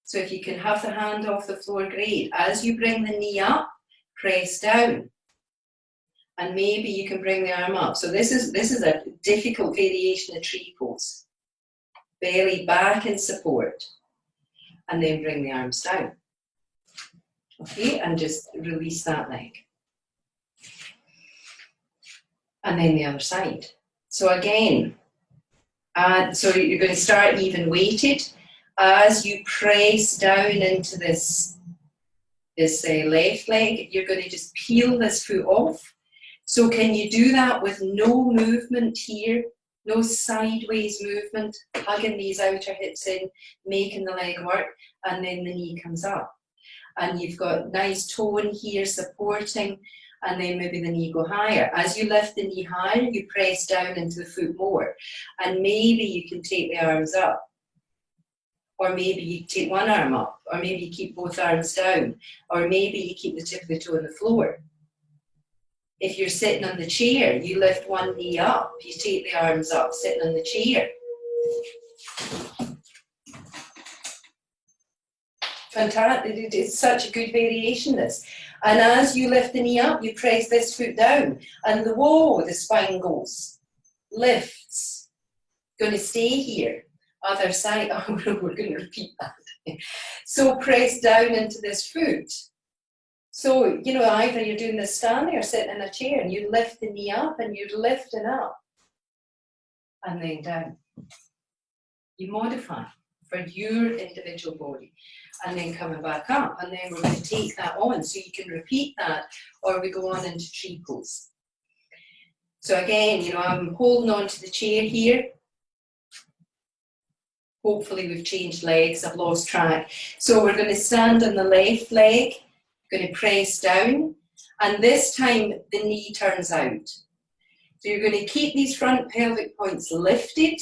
So if you can have the hand off the floor, great. As you bring the knee up, press down. And maybe you can bring the arm up. So this is a difficult variation of tree pose. Belly back in support. And then bring the arms down. Okay, and just release that leg. And then the other side. So again, so you're going to start even weighted. As you press down into this left leg, you're going to just peel this foot off. So can you do that with no movement here, no sideways movement, hugging these outer hips in, making the leg work, and then the knee comes up. And you've got nice tone here supporting, and then maybe the knee go higher. As you lift the knee higher, you press down into the foot more. And maybe you can take the arms up. Or maybe you take one arm up, or maybe you keep both arms down, or maybe you keep the tip of the toe on the floor. If you're sitting on the chair, you lift one knee up, you take the arms up, sitting on the chair. Fantastic, it's such a good variation, this. And as you lift the knee up, you press this foot down, and the spine goes, lifts. Going to stay here. Other side, we're going to repeat that. So press down into this foot. So, you know, either you're doing this standing or sitting in a chair, and you lift the knee up and you're lifting up and then down. You modify for your individual body and then coming back up, and then we're going to take that on so you can repeat that, or we go on into tree pose. So again, you know, I'm holding on to the chair here. Hopefully we've changed legs, I've lost track. So we're going to stand on the left leg, going to press down, and this time the knee turns out. So you're going to keep these front pelvic points lifted.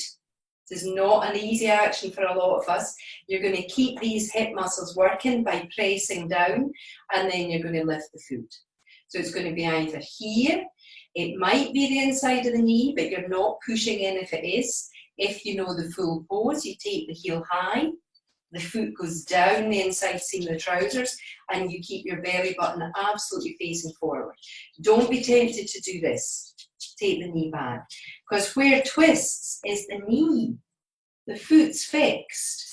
This is not an easy action for a lot of us. You're going to keep these hip muscles working by pressing down, and then you're going to lift the foot. So it's going to be either here, it might be the inside of the knee, but you're not pushing in if it is. If you know the full pose, you take the heel high, the foot goes down the inside seam of the trousers, and you keep your belly button absolutely facing forward. Don't be tempted to do this. Take the knee back. Because where it twists is the knee. The foot's fixed.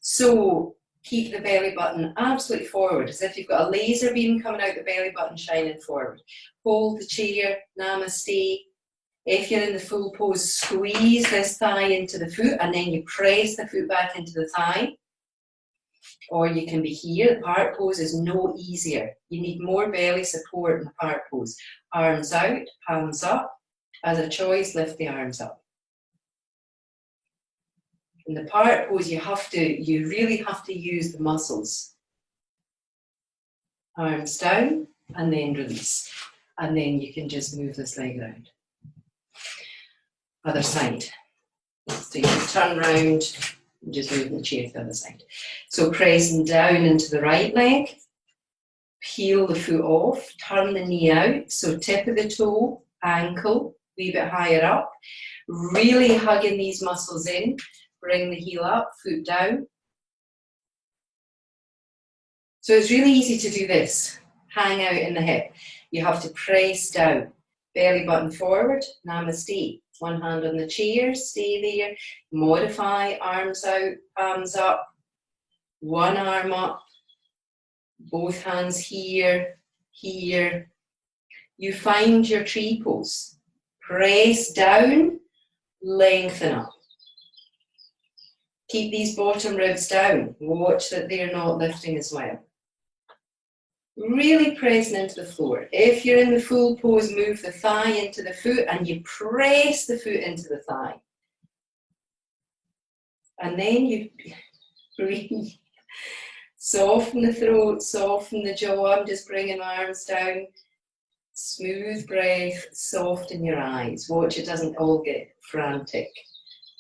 So keep the belly button absolutely forward, as if you've got a laser beam coming out the belly button shining forward. Hold the chair, namaste. If you're in the full pose, squeeze this thigh into the foot, and then you press the foot back into the thigh. Or you can be here. The part pose is no easier. You need more belly support in the part pose. Arms out, palms up. As a choice, lift the arms up. In the part pose, you really have to use the muscles. Arms down, and then release. And then you can just move this leg around. Other side. So you can turn around and just move the chair to the other side. So pressing down into the right leg, peel the foot off, turn the knee out, so tip of the toe, ankle, a wee bit higher up, really hugging these muscles in, bring the heel up, foot down. So it's really easy to do this, hang out in the hip. You have to press down. Belly button forward, namaste. One hand on the chair, stay there. Modify, arms out, palms up. One arm up, both hands here, here. You find your tree pose. Press down, lengthen up. Keep these bottom ribs down. Watch that they're not lifting as well. Really pressing into the floor. If you're in the full pose, move the thigh into the foot and you press the foot into the thigh. And then you breathe. Soften the throat, soften the jaw. I'm just bringing my arms down. Smooth breath, soften your eyes. Watch it doesn't all get frantic.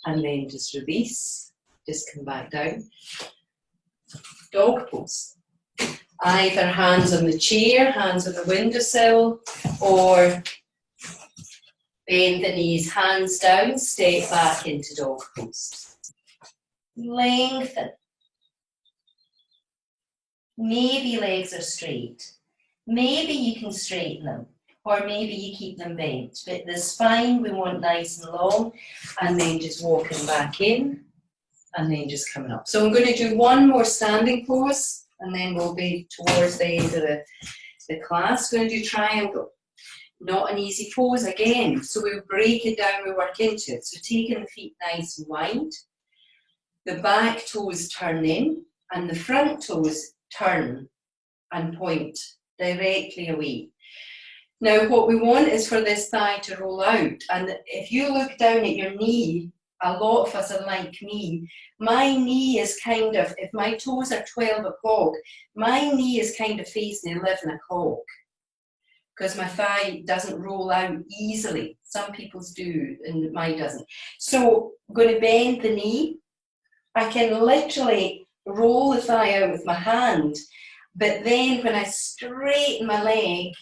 And then just release. Just come back down. Dog pose. Either hands on the chair, hands on the windowsill, or bend the knees, hands down, step back into dog pose. Lengthen. Maybe legs are straight. Maybe you can straighten them, or maybe you keep them bent. But the spine we want nice and long, and then just walking back in, and then just coming up. So I'm going to do one more standing pose, and then we'll be towards the end of the class. We're going to do triangle. Not an easy pose again. So we break it down, we work into it. So taking the feet nice and wide. The back toes turn in, and the front toes turn and point directly away. Now what we want is for this thigh to roll out, and if you look down at your knee, a lot of us are like me. My knee is kind of, if my toes are 12 o'clock, my knee is kind of facing 11 o'clock because my thigh doesn't roll out easily. Some people's do and mine doesn't. So I'm going to bend the knee. I can literally roll the thigh out with my hand, but then when I straighten my leg,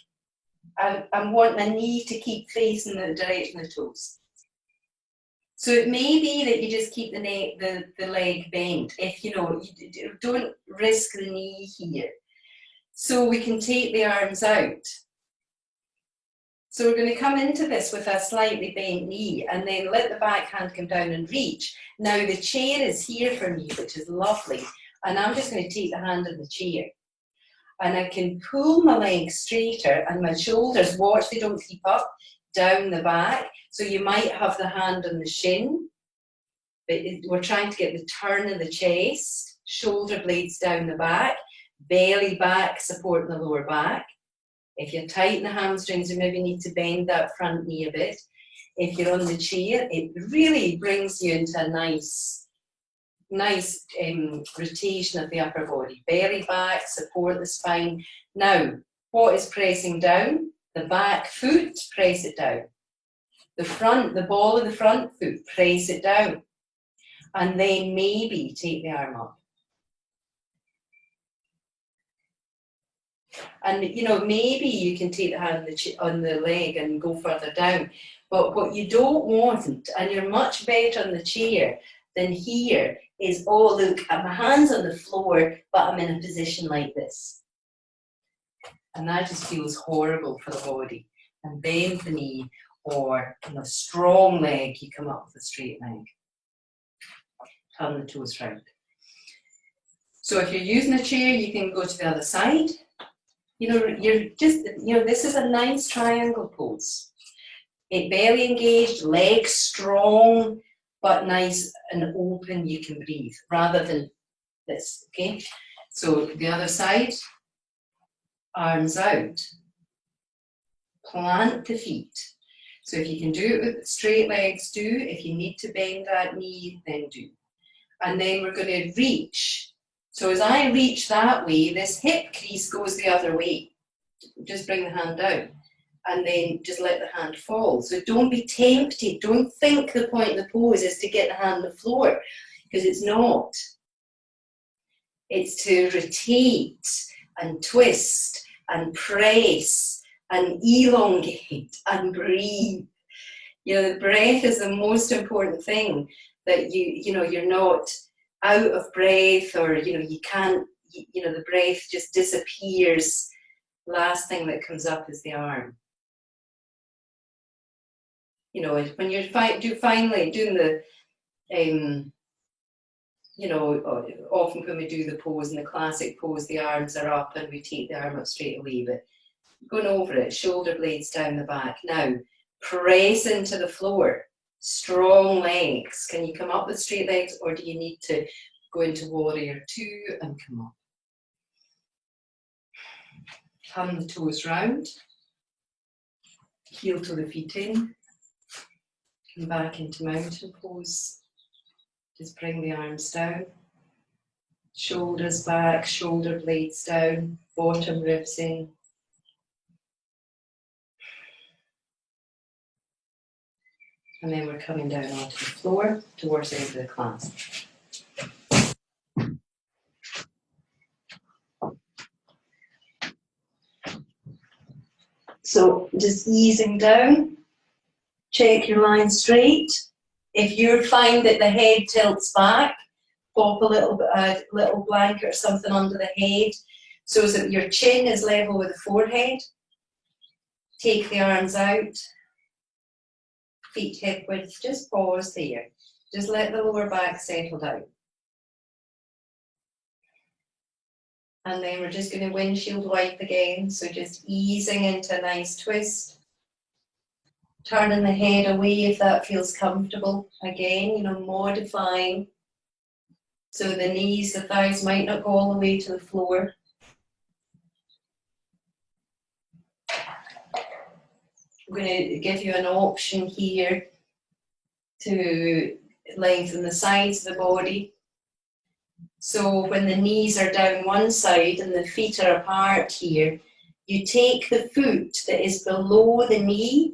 I want my knee to keep facing the direction of the toes. So it may be that you just keep the leg bent. If you know, you don't risk the knee here. So we can take the arms out. So we're going to come into this with a slightly bent knee and then let the back hand come down and reach. Now the chair is here for me, which is lovely. And I'm just going to take the hand of the chair. And I can pull my legs straighter and my shoulders, watch they don't creep up, down the back. So you might have the hand on the shin, but we're trying to get the turn of the chest, shoulder blades down the back, belly back, supporting the lower back. If you tighten the hamstrings, you maybe need to bend that front knee a bit. If you're on the chair, it really brings you into a nice rotation of the upper body. Belly back, support the spine. Now, what is pressing down? The back foot, press it down. The ball of the front foot, press it down. And then maybe take the arm up. And you know, maybe you can take the hand on the leg and go further down. But what you don't want, and you're much better on the chair than here, is, oh look, my hand's on the floor, but I'm in a position like this. And that just feels horrible for the body. And bend the knee, or strong leg, you come up with a straight leg. Turn the toes round. So if you're using a chair, you can go to the other side. This is a nice triangle pose. Belly engaged, legs strong, but nice and open, you can breathe, rather than this, okay? So the other side, arms out. Plant the feet. So if you can do it with straight legs, do. If you need to bend that knee, then do. And then we're going to reach. So as I reach that way, this hip crease goes the other way. Just bring the hand down and then just let the hand fall. So don't be tempted. Don't think the point of the pose is to get the hand on the floor, because it's not. It's to rotate and twist and press and elongate and breathe. The breath is the most important thing, that you're not out of breath, or you can't, the breath just disappears Last thing that comes up is the arm. You know, when you're finally doing the, you know, often when we do the pose, in the classic pose, the arms are up and we take the arm up straight away, but going over it, shoulder blades down the back. Now, press into the floor, strong legs. Can you come up with straight legs, or do you need to go into warrior 2 and come up? Turn the toes round, heel to the feet in, come back into mountain pose. Just bring the arms down, shoulders back, shoulder blades down, bottom ribs in. And then we're coming down onto the floor towards the end of the class. So just easing down, check your line straight. If you find that the head tilts back, pop a little blanket or something under the head so that your chin is level with the forehead. Take the arms out, feet hip width, just pause there. Just let the lower back settle down. And then we're just going to windshield wipe again, so just easing into a nice twist. Turning the head away if that feels comfortable. Again, you know, modifying. So the knees, the thighs might not go all the way to the floor. I'm going to give you an option here to lengthen the sides of the body. So when the knees are down one side and the feet are apart here, you take the foot that is below the knee,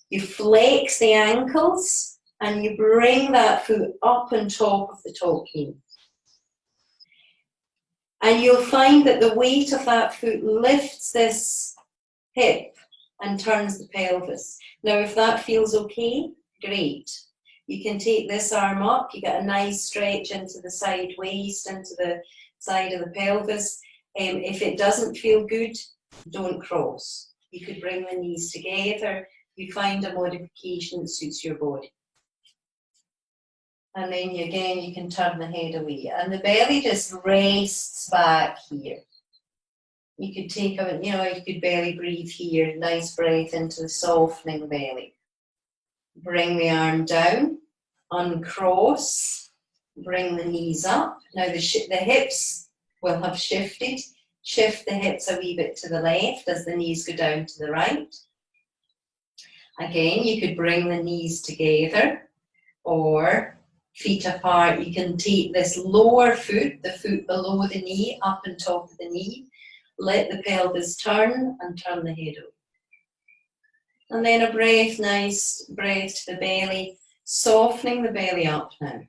you flex the ankles, and you bring that foot up on top of the top knee. And you'll find that the weight of that foot lifts this hip and turns the pelvis. Now, if that feels okay, great. You can take this arm up, you get a nice stretch into the side waist, into the side of the pelvis. If it doesn't feel good, don't cross. You could bring the knees together. You find a modification that suits your body. And then again, you can turn the head away. And the belly just rests back here. You could take a, you know, you could belly breathe here, nice breath into the softening belly. Bring the arm down, uncross, bring the knees up. Now the hips will have shifted. Shift the hips a wee bit to the left as the knees go down to the right. Again, you could bring the knees together or feet apart. You can take this lower foot, the foot below the knee, up on top of the knee. Let the pelvis turn and turn the head over. And then a breath, nice breath to the belly, softening the belly up now.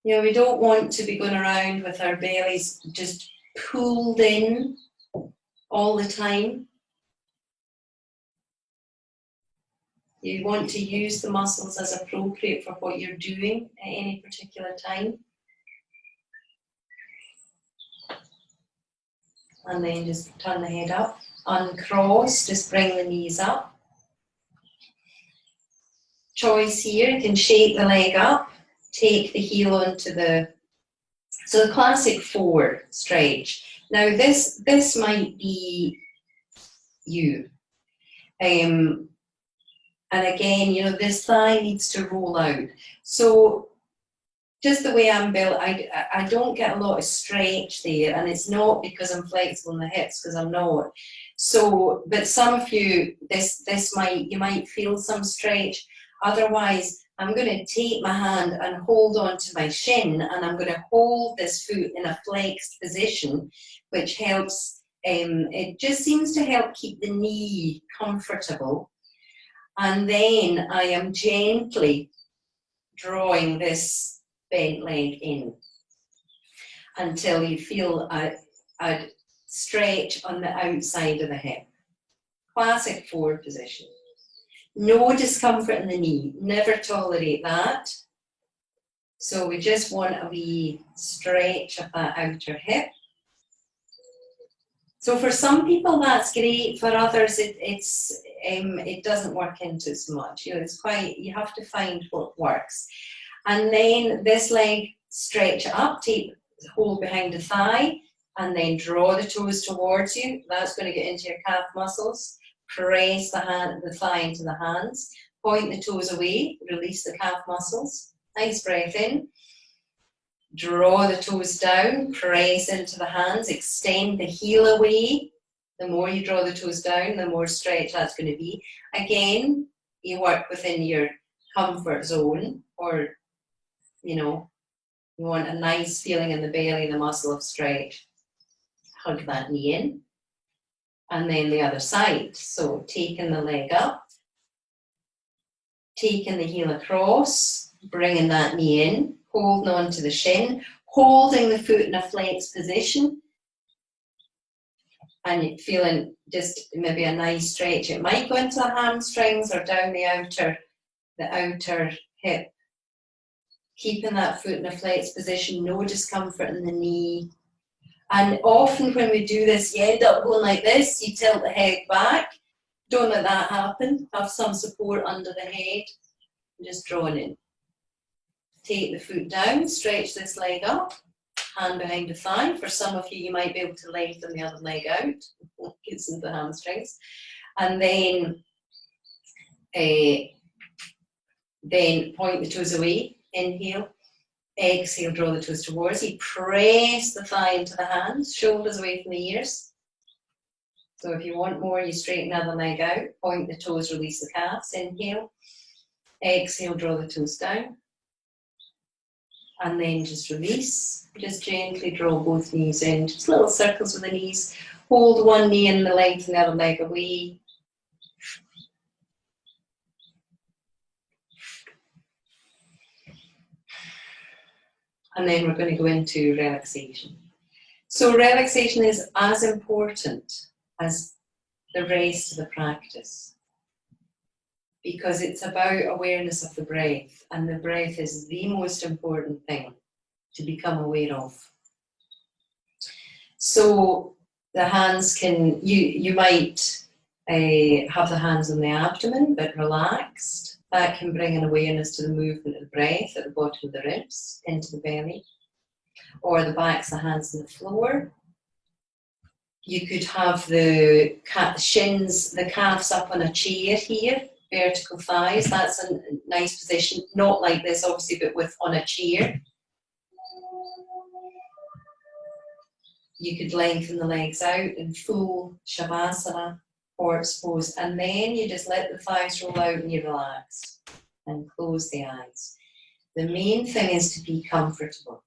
You know, we don't want to be going around with our bellies just pulled in all the time. You want to use the muscles as appropriate for what you're doing at any particular time. And then just turn the head up, uncross, just bring the knees up. Choice here, you can shake the leg up, take the heel onto the, so the classic 4 stretch. Now this might be you. And again, you know, this thigh needs to roll out. So just the way I'm built, I don't get a lot of stretch there, and it's not because I'm flexible in the hips, because I'm not. So, but some of you, you might feel some stretch. Otherwise, I'm going to take my hand and hold on to my shin, and I'm going to hold this foot in a flexed position, which helps, it just seems to help keep the knee comfortable. And then I am gently drawing this bent leg in until you feel a stretch on the outside of the hip. Classic 4 position. No discomfort in the knee, never tolerate that. So we just want a wee stretch of that outer hip. So for some people that's great. For others, it doesn't work into so much. It's quite, you have to find what works. And then this leg, stretch up, hold behind the thigh, and then draw the toes towards you. That's going to get into your calf muscles. Press the thigh into the hands. Point the toes away. Release the calf muscles. Nice breath in. Draw the toes down. Press into the hands. Extend the heel away. The more you draw the toes down, the more stretch that's going to be. Again, you work within your comfort zone, or you want a nice feeling in the belly, the muscle of stretch. Hug that knee in. And then the other side. So taking the leg up, taking the heel across, bringing that knee in, holding on to the shin, holding the foot in a flex position, and feeling just maybe a nice stretch. It might go into the hamstrings or down the outer hip. Keeping that foot in a flex position, no discomfort in the knee. And often when we do this, you end up going like this, you tilt the head back. Don't let that happen. Have some support under the head. Just drawing in. Take the foot down, stretch this leg up, hand behind the thigh. For some of you, you might be able to lengthen the other leg out. Gets into the hamstrings. And then point the toes away. Inhale. Exhale, draw the toes towards you. Press the thigh into the hands, shoulders away from the ears. So if you want more, you straighten the other leg out. Point the toes, release the calves. Inhale. Exhale, draw the toes down. And then just release. Just gently draw both knees in. Just little circles with the knees. Hold one knee in the length and the other leg away. And then we're going to go into relaxation. So relaxation is as important as the rest of the practice, because it's about awareness of the breath, and the breath is the most important thing to become aware of. So the hands you might have the hands on the abdomen, but relaxed. That can bring an awareness to the movement of the breath at the bottom of the ribs, into the belly. Or the backs of the hands on the floor. You could have the shins, the calves up on a chair here, vertical thighs. That's a nice position. Not like this, obviously, but on a chair. You could lengthen the legs out in full Shavasana, corpse pose, and then you just let the thighs roll out and you relax and close the eyes. The main thing is to be comfortable.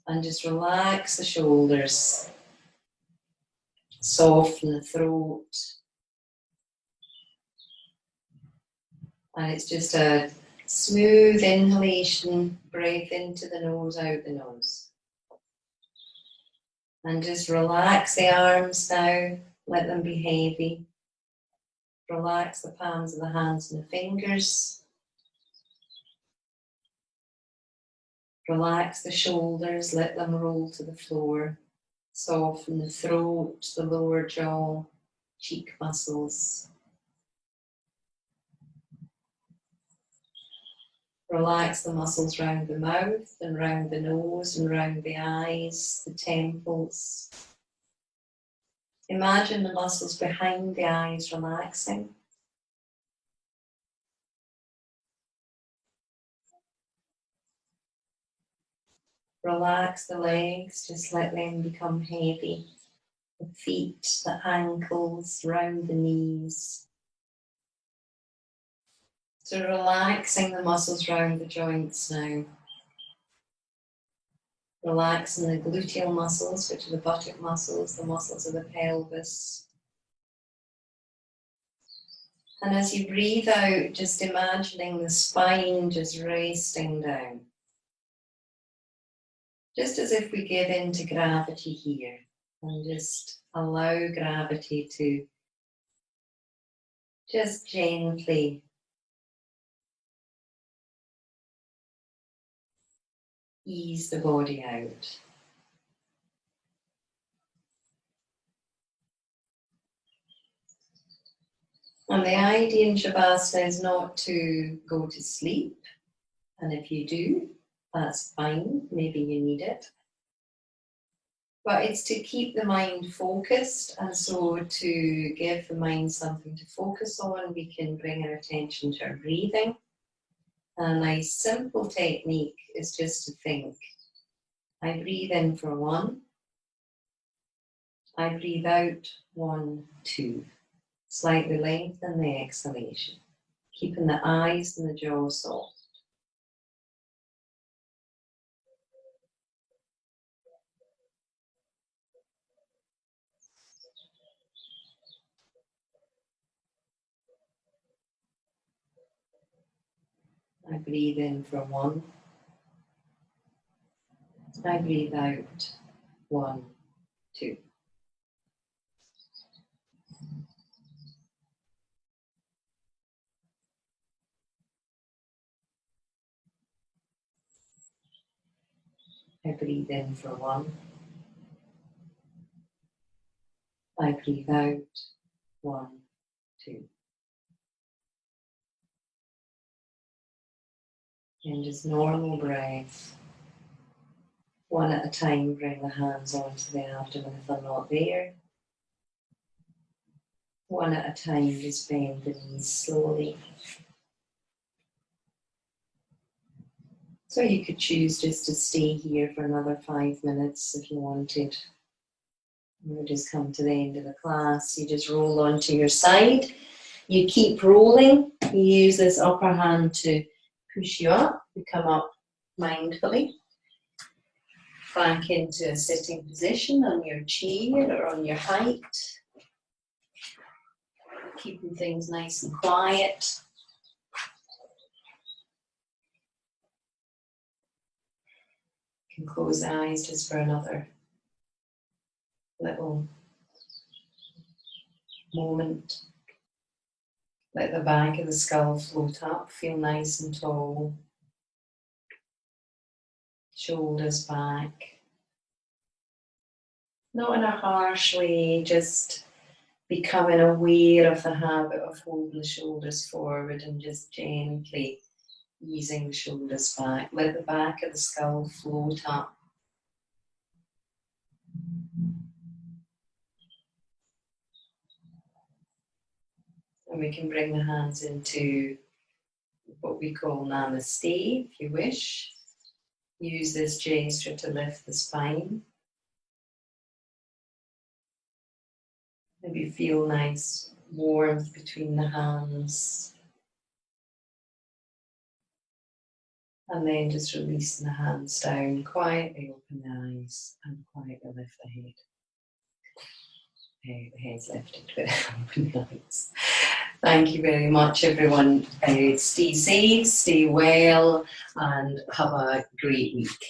And just relax the shoulders, soften the throat. And it's just a smooth inhalation, breath into the nose, out the nose. And just relax the arms now, let them be heavy. Relax the palms of the hands and the fingers. Relax the shoulders, let them roll to the floor. Soften the throat, the lower jaw, cheek muscles. Relax the muscles round the mouth and round the nose and round the eyes, the temples. Imagine the muscles behind the eyes relaxing. Relax the legs, just let them become heavy. The feet, the ankles, round the knees. So relaxing the muscles round the joints now. Relaxing the gluteal muscles, which are the buttock muscles, the muscles of the pelvis. And as you breathe out, just imagining the spine just resting down. Just as if we give in to gravity here and just allow gravity to just gently ease the body out. And the idea in Shavasana is not to go to sleep. And if you do, that's fine. Maybe you need it. But it's to keep the mind focused. And so to give the mind something to focus on, we can bring our attention to our breathing. And a nice simple technique is just to think. I breathe in for 1. I breathe out 1, 2. Slightly lengthen the exhalation, keeping the eyes and the jaw soft. I breathe in for 1. I breathe out 1, 2. I breathe in for 1. I breathe out 1, 2. And just normal breath. One at a time, bring the hands onto the abdomen if they're not there. One at a time, just bend the knees slowly. So you could choose just to stay here for another 5 minutes if you wanted. We'll just come to the end of the class. You just roll onto your side. You keep rolling. You use this upper hand to push you up. You come up mindfully. Back into a sitting position on your chair or on your height. Keeping things nice and quiet. You can close the eyes just for another little moment. Let the back of the skull float up, feel nice and tall. Shoulders back. Not in a harsh way, just becoming aware of the habit of holding the shoulders forward and just gently easing the shoulders back. Let the back of the skull float up. And we can bring the hands into what we call Namaste, if you wish. Use this gesture to lift the spine. Maybe feel nice warmth between the hands. And then just releasing the hands down, quietly open the eyes and quietly lift the head. The head's lifted, but open the eyes. Thank you very much, everyone. Stay safe, stay well, and have a great week.